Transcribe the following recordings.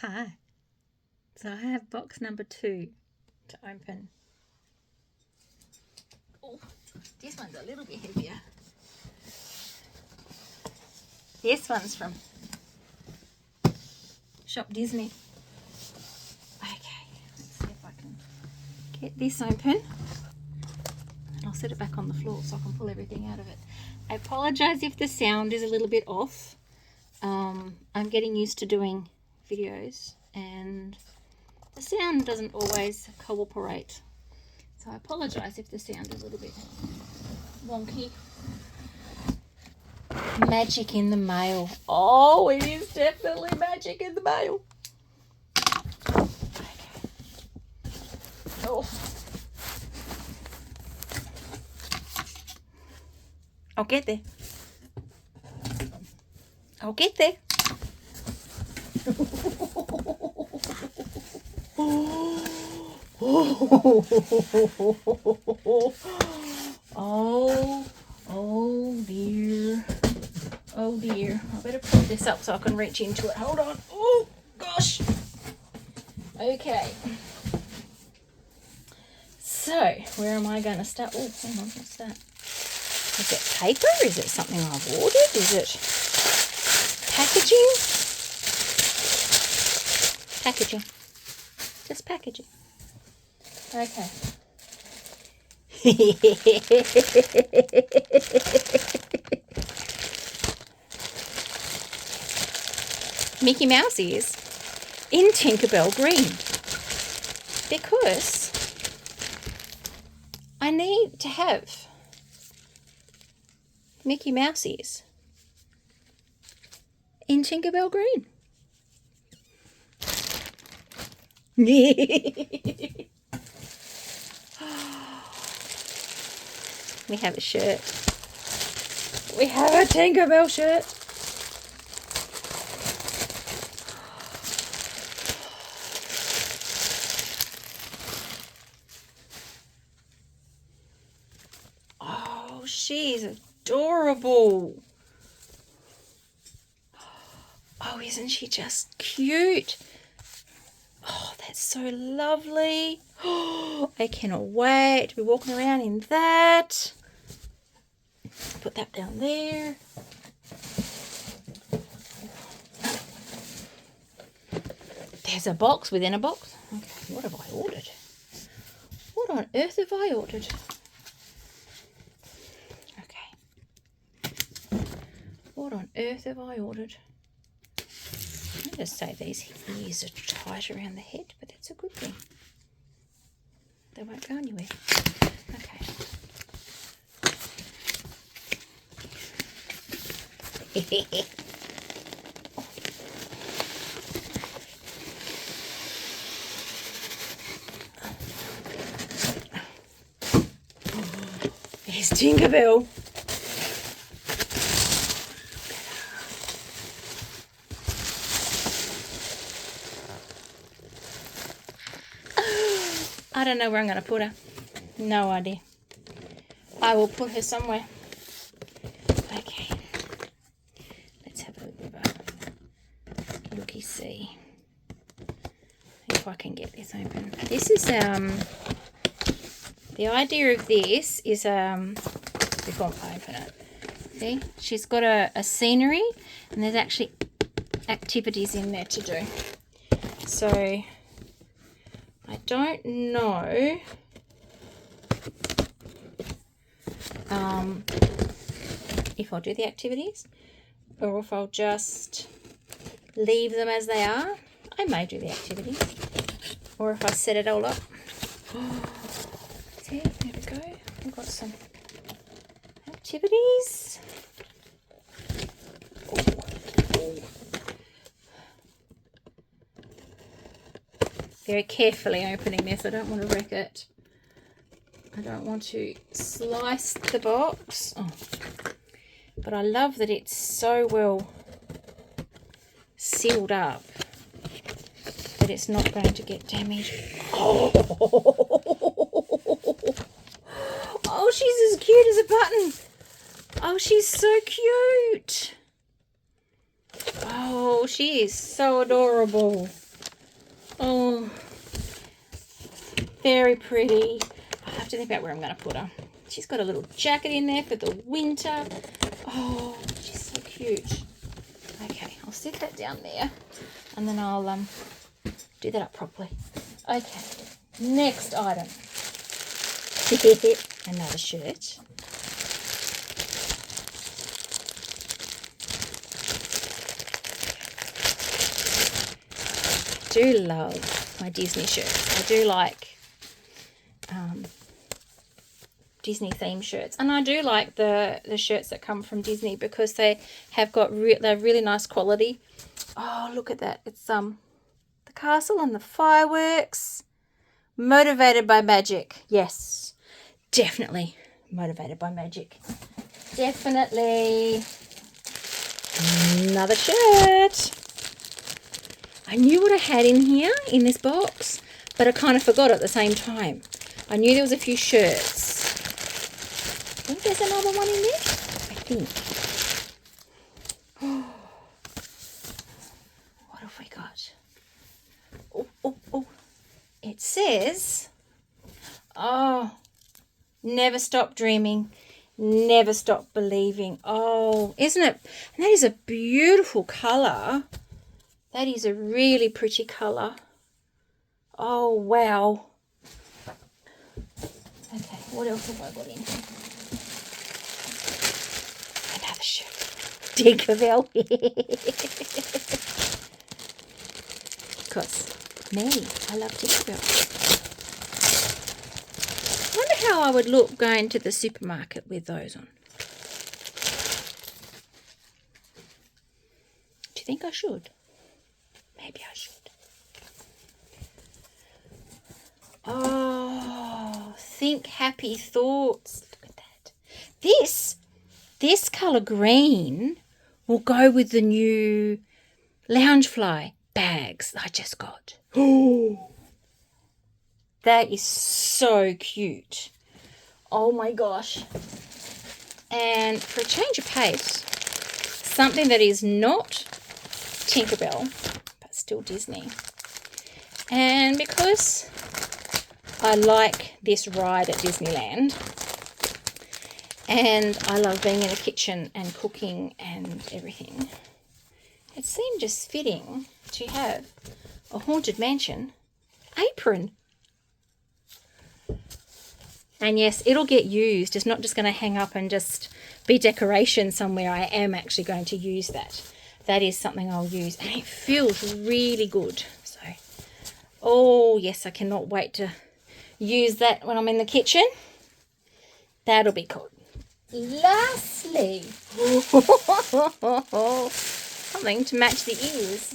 Hi. So I have box number 2 to open. Oh, this one's a little bit heavier. This one's from Shop Disney. Okay, let's see if I can get this open. And I'll set it back on the floor so I can pull everything out of it. I apologise if the sound is a little bit off. I'm getting used to doing videos and the sound doesn't always cooperate. So I apologise if the sound is a little bit wonky. Magic in the mail. Oh, it is definitely magic in the mail. Okay. Oh. I'll get there. I'll get there. Oh dear. Oh dear. I better put this up so I can reach into it. Hold on. Oh gosh. Okay. So, where am I going to start? Oh, hang on. What's that? Is it paper? Is it something I've ordered? Is it packaging? Packaging. Just packaging. Okay. Mickey Mouse ears in Tinkerbell green, because I need to have Mickey Mouse ears in Tinkerbell green. We have a shirt. We have a Tinkerbell shirt. Oh, she's adorable. Oh, isn't she just cute? Oh, that's so lovely. Oh, I cannot wait to be walking around in that. Put that down there. There's a box within a box. Okay, what have I ordered? What on earth have I ordered? Okay. What on earth have I ordered? I'll just say these ears are tight around the head, but that's a good thing. They won't go anywhere. Okay. There's Tinkerbell. I don't know where I'm going to put her. No idea. I will put her somewhere. Okay. Let's have a look at a looky-see. If I can get this open. This is, the idea of this is, before I open it. See? She's got a scenery, and there's actually activities in there to do. So, I don't know if I'll do the activities or if I'll just leave them as they are. I may do the activities, or if I set it all up. See, there we go. We've got some activities. Very carefully opening this. I don't want to wreck it. I don't want to slice the box. Oh. But I love that it's so well sealed up that it's not going to get damaged. Oh, oh, she's as cute as a button. Oh, she's so cute. Oh, she is so adorable. Oh, very pretty. I have to think about where I'm going to put her. She's got a little jacket in there for the winter. Oh, she's so cute. Okay, I'll set that down there, and then I'll do that up properly. Okay, next item. Another shirt. I do love my Disney shirts. I do like Disney theme shirts, and I do like the shirts that come from Disney because they have got they're really nice quality. Oh, look at that! It's the castle and the fireworks. Motivated by magic. Yes, definitely motivated by magic. Definitely. Another shirt. I knew what I had in here in this box, but I kind of forgot at the same time. I knew there was a few shirts. I think there's another one in there. I think. Oh. What have we got? Oh. It says, oh, never stop dreaming, never stop believing. Oh, isn't it? And that is a beautiful colour. That is a really pretty colour. Oh, wow. Okay, what else have I got in here? Another shirt. Tinkerbell. Because me, I love Tinkerbell. I wonder how I would look going to the supermarket with those on. Do you think I should? Maybe I should. Oh, think happy thoughts. Look at that. This colour green will go with the new Loungefly bags I just got. Oh, that is so cute. Oh my gosh. And for a change of pace, something that is not Tinkerbell, but still Disney. And because I like this ride at Disneyland, and I love being in a kitchen and cooking and everything, it seemed just fitting to have a Haunted Mansion apron. And yes, it'll get used. It's not just going to hang up and just be decoration somewhere. I am actually going to use that. That is something I'll use. And it feels really good. So, oh yes, I cannot wait to use that when I'm in the kitchen. That'll be cool. Lastly, something to match the ears.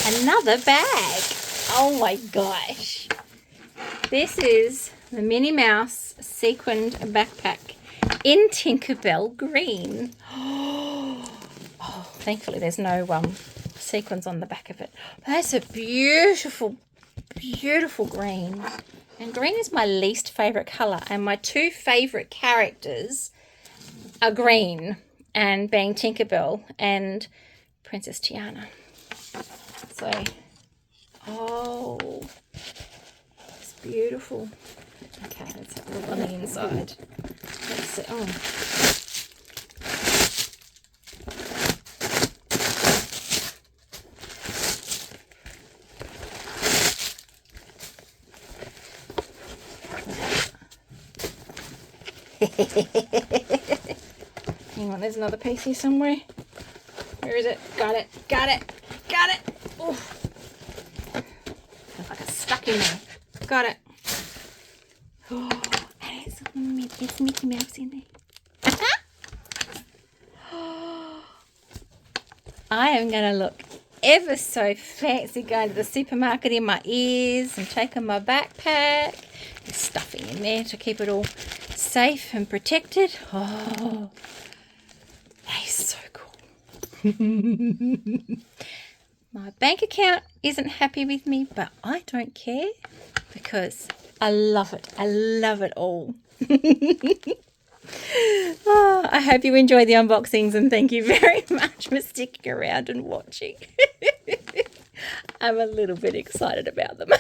Another bag. Oh my gosh. This is the Minnie Mouse sequined backpack in Tinkerbell green. Oh, thankfully there's no sequins on the back of it. That's a beautiful, beautiful green. And green is my least favourite colour. And my two favourite characters are green, and being Tinkerbell and Princess Tiana. So, oh, it's beautiful. Okay, let's have a look on the inside. Let's see. Oh. Hang on, there's another piece here somewhere. Where is it? Got it. Got it. Got it. Oh, feels like it's stuck in there. Got it. Oh, and it's Mickey Mouse in there. I am going to look ever so fancy going to the supermarket in my ears and taking my backpack. There's stuffing in there to keep it all safe and protected. Oh, that is so cool. My bank account isn't happy with me, but I don't care because I love it. I love it all. Oh, I hope you enjoy the unboxings, and thank you very much for sticking around and watching. I'm a little bit excited about them.